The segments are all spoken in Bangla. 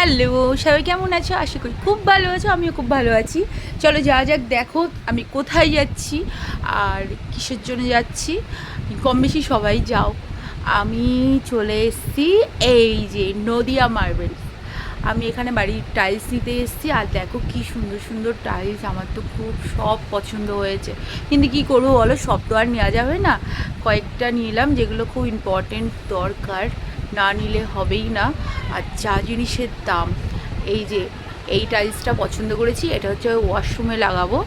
হ্যালো, সবাই কেমন আছো? আশা করি খুব ভালো আছো, আমিও খুব ভালো আছি। চলো যাওয়া যাক, দেখো আমি কোথায় যাচ্ছি আর কিসের জন্য যাচ্ছি। কম বেশি সবাই যাও। আমি চলে এসেছি এই যে নদিয়া মার্বেলস। আমি এখানে বাড়ির টাইলস নিতে এসেছি, আর দেখো কি সুন্দর সুন্দর টাইলস, আমার তো খুব সব পছন্দ হয়েছে। কিন্তু কি করবো বলো, সব তো আর নেওয়া যাবে না। কয়েকটা নিলাম যেগুলো খুব ইম্পর্টেন্ট দরকার, না নিলে হবেই না। আর যা জিনিসের দাম, এই যে এই টাইলসটা পছন্দ করেছি, এটা হচ্ছে ওয়াশরুমে লাগাবো,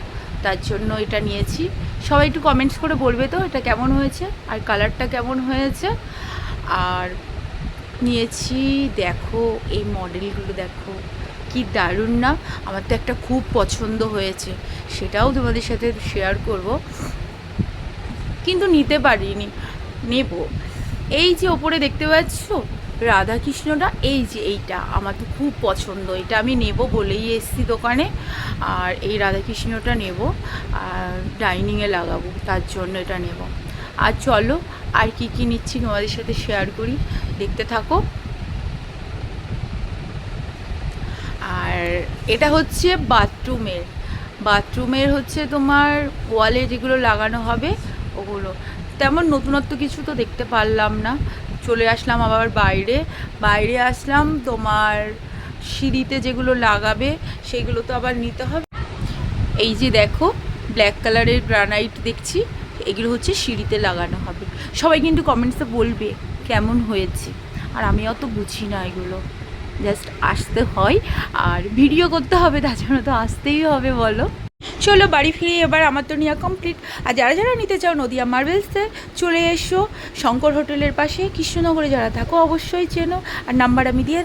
তার জন্য এটা নিয়েছি। সবাই একটু কমেন্টস করে বলবে তো এটা কেমন হয়েছে আর কালারটা কেমন হয়েছে। আর নিয়েছি, দেখো এই মডেলগুলো দেখো কি দারুণ না। আমার তো একটা খুব পছন্দ হয়েছে, সেটাও তোমাদের সাথে শেয়ার করব, কিন্তু নিতে পারিনি, নেব। এই যে ওপরে দেখতে পাচ্ছ রাধাকৃষ্ণটা, এই যে এইটা আমার তো খুব পছন্দ, এটা আমি নেব বলেই এসেছি দোকানে। আর এই রাধাকৃষ্ণটা নেব আর ডাইনিংয়ে লাগাবো, তার জন্য এটা নেব। আর চলো আর কি কি নিচ্ছি তোমাদের সাথে শেয়ার করি, দেখতে থাকো। আর এটা হচ্ছে বাথরুমের হচ্ছে তোমার ওয়ালে যেগুলো লাগানো হবে ওগুলো। তেমন নতুনত্ব কিছু তো দেখতে পারলাম না, চলে আসলাম আবার বাইরে আসলাম। তোমার সিঁড়িতে যেগুলো লাগাবে সেগুলো তো আবার নিতে হবে। এই যে দেখো ব্ল্যাক কালারের গ্রানাইট দেখছি, এগুলো হচ্ছে সিঁড়িতে লাগানো হবে। সবাই কিন্তু কমেন্টসে বলবে কেমন হয়েছে, আর আমি অত বুঝি না এগুলো, জাস্ট আসতে হয় আর ভিডিও করতে হবে, তার জন্য তো আসতেই হবে বলো। চলো বাড়ি ফিরে, এবার আমার তো নেওয়া কমপ্লিট। আর যারা যারা নিতে চাও নদিয়া মার্বেলসে চলে এসো, শঙ্কর হোটেলের পাশে কৃষ্ণনগরে যারা থাকো অবশ্যই চেনো, আর নাম্বার আমি দিয়ে